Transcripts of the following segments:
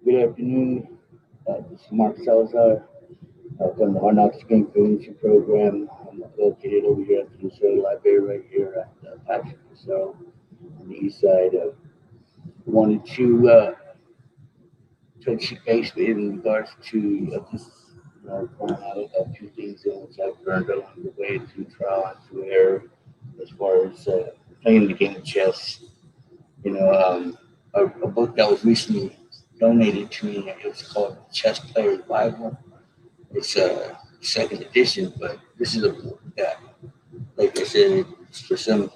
Good afternoon. This is Mark Salazar from the Hard Knocks Game Fluency Program. I'm located over here at the Lucero Library right here at Patrick Lucero on the east side. Wanted to touch base with in regards to just point out a few things in which I've learned along the way through trial and through error as far as playing the game of chess. You know, a book that was recently donated to me. It's called Chess Player's Bible. It's a second edition, but this is a book that, like I said, for some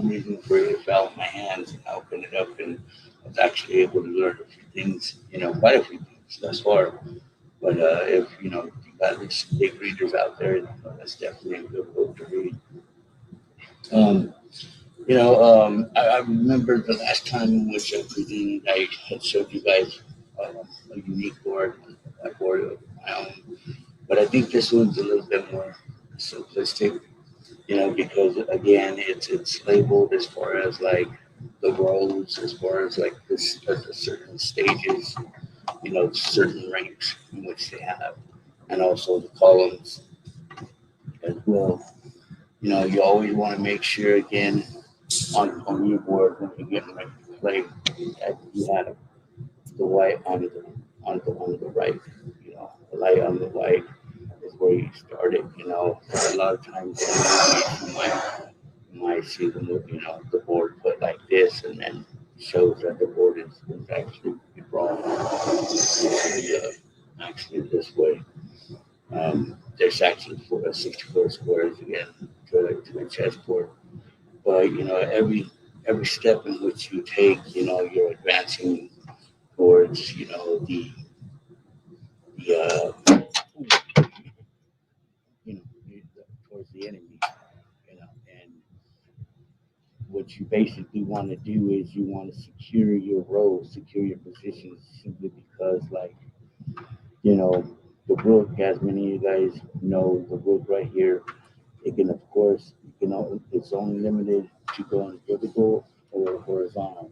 reason, for it fell in my hands, and I opened it up and I was actually able to learn a few things. Quite a few things thus far. But if you got these big readers out there, that's definitely a good book to read. Um, I remember the last time in which I presented, I had showed you guys a unique board, a board of my own. But I think this one's a little bit more simplistic, because again, it's labeled as far as like the rows, as far as like this the certain stages, certain ranks in which they have, and also the columns as well. You always want to make sure again on your board when you're getting ready to play that you have the white on the right. The light on the right is where you start it. A lot of times you might see the board put like this, and then shows that the board is actually wrong. Actually this way. There's actually 64 squares again to a chessboard. But every step in which you take, you're advancing towards the you know towards the enemy. And what you basically want to do is you want to secure your role, secure your position, simply because you know the rook, as many of you guys know, the rook right here, it can, of course, it's only limited to going vertical or horizontal.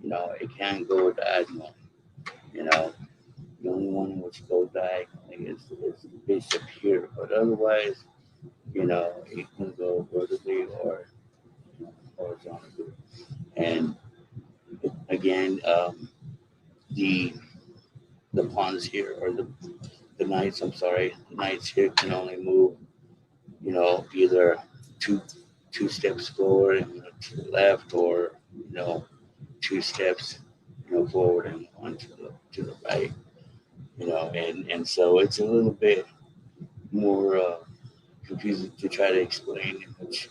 It can go diagonal. You know, the only one in which goes diagonally is the bishop here, but otherwise, it can go vertically or horizontally. And again, the the pawns here, or the knights. I'm sorry, the knights here can only move, either two two steps forward and to the left, or two steps forward and one to the right. And so it's a little bit more confusing to try to explain, which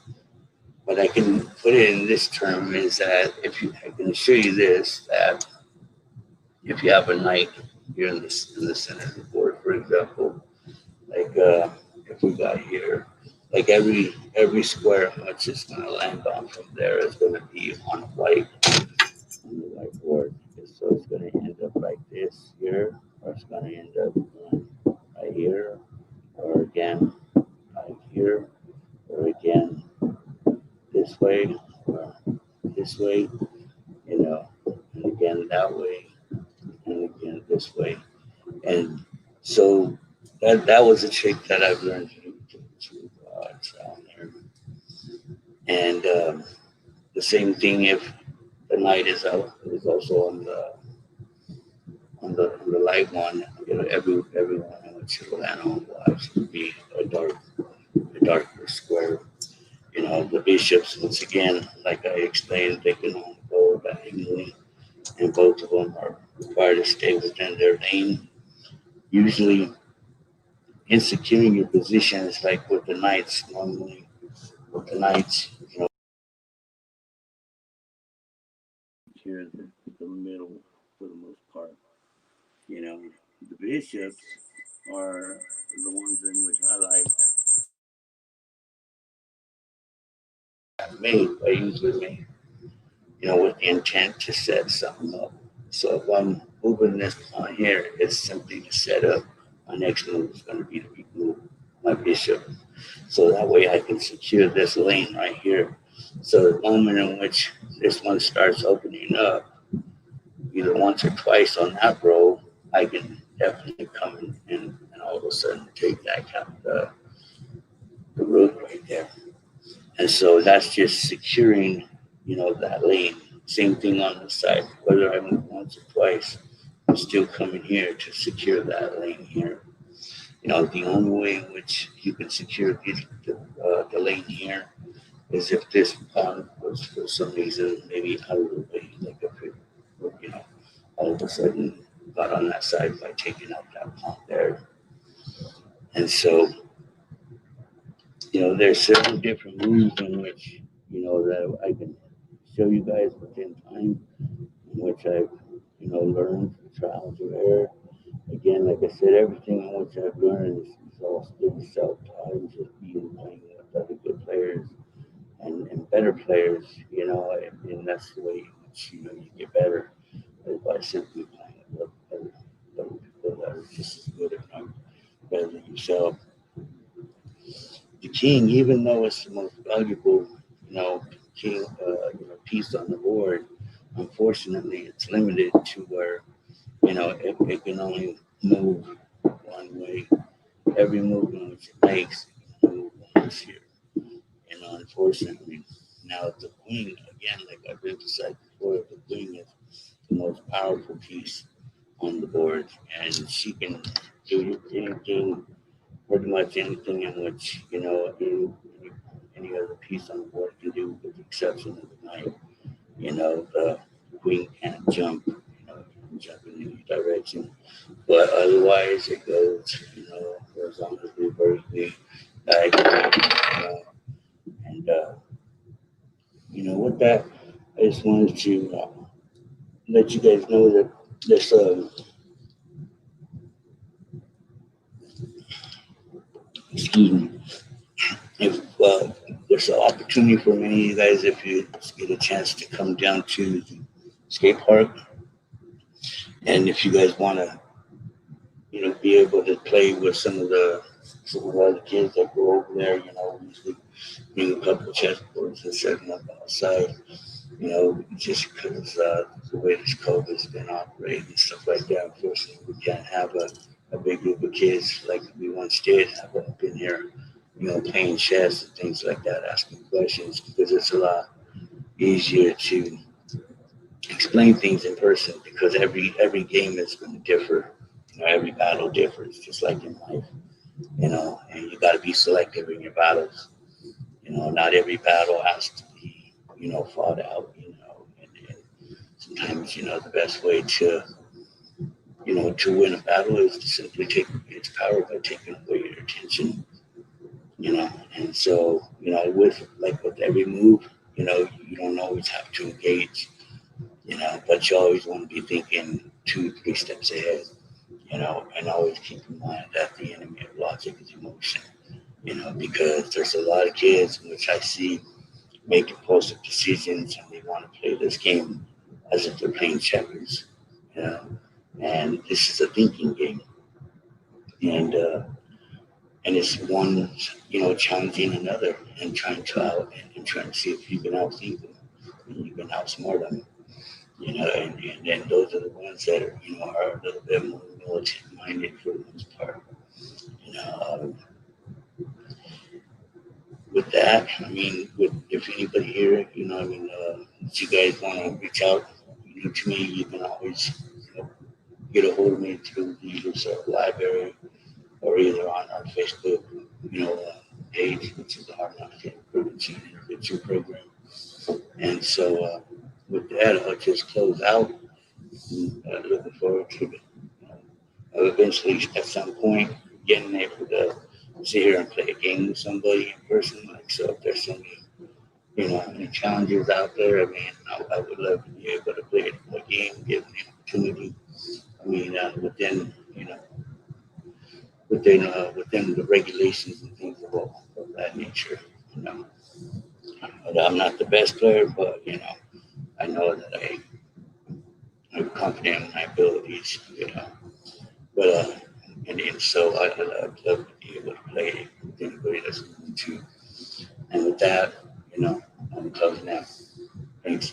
but I can put it in this term is that if you I can show you this, that if you have a knight here in the center of the board, for example, like if we got here, like every square in which it's going to land on from there is going to be on the whiteboard. So it's going to end up like this here, or it's going to end up right here, or again right here, or again this way, or this way, and again that way, and again this way. And so that was a trick that I've learned to trial and error. And the same thing if the knight is also on the light one. Everyone which will land on will actually be a darker square. The bishops, once again, like I explained, they can only go diagonally, and both of them are required to stay within their lane. Usually, in securing your positions, like with the knights, normally with the knights, here in the middle for the most part. The bishops are the ones in which I usually make, with the intent to set something up. So if I'm moving this on here, it's simply to set up. My next move is going to be to remove my bishop. So that way I can secure this lane right here. So the moment in which this one starts opening up, either once or twice on that row, I can definitely come and all of a sudden take that the road right there. And so that's just securing, that lane. Same thing on the side. Whether I move once or twice, I'm still coming here to secure that lane here. The only way in which you can secure the lane here is if this pond was for some reason maybe out of the way, like if it, all of a sudden got on that side by taking out that pond there. And so, there's several different moves in which, that I can show you guys within time, in which I've, learned through trials and error. Again, like I said, everything in which I've learned is all still self-taught and just being playing with other good players and better players, and that's the way in which, you get better, is by simply playing with other people that are just as good, if not better than yourself. The king, even though it's the most valuable, king, piece on the board, unfortunately, it's limited to where, it can only move one way. Every movement which it makes, it can move once here. Unfortunately, now the queen, again, like I've emphasized before, the queen is the most powerful piece on the board, and she can do anything, pretty much anything in which, any other piece on the board can do, with the exception of the knight. The queen can't jump, jump in any direction, but otherwise it goes vertically, diagonally, and with that, I just wanted to let you guys know that this, excuse me, if there's an opportunity for many of you guys, if you get a chance to come down to the skate park, and if you guys want to, be able to play with some of the other kids that go over there, usually bring a couple of chessboards and set them up outside, just because the way this COVID has been operating and stuff like that. Unfortunately, we can't have a big group of kids like we once did have up in here, playing chess and things like that, asking questions, because it's a lot easier to explain things in person, because every game is going to differ. Every battle differs, just like in life, and you got to be selective in your battles. Not every battle has to be, fought out, and sometimes, the best way to, to win a battle is to simply take its power by taking away your attention, and so, with every move, you don't always have to engage, but you always want to be thinking 2-3 steps ahead, and always keep in mind that the enemy of logic is emotion, because there's a lot of kids in which I see make impulsive decisions, and they want to play this game as if they're playing checkers, and this is a thinking game, and it's one, challenging another and trying to see if you can outthink them and you can outsmart them, and then those are the ones that are a little bit more militant minded for the most part. With that, if anybody here, if you guys want to reach out, to me, you can always, get a hold of me through the Lucero library, or either on our Facebook, page, which is our prevention and intervention program. And so, with that, I'll just close out. Looking forward to it. Eventually, at some point, getting able to sit here and play a game with somebody in person. Like, so if there's any challenges out there, I would love to be able to play a game, give an opportunity. Within, within the regulations and things of that nature, But I'm not the best player, but, I know that I'm confident in my abilities, But, and so I'd love to be able to play with anybody that's going to. And with that, I'm closing out. Thanks.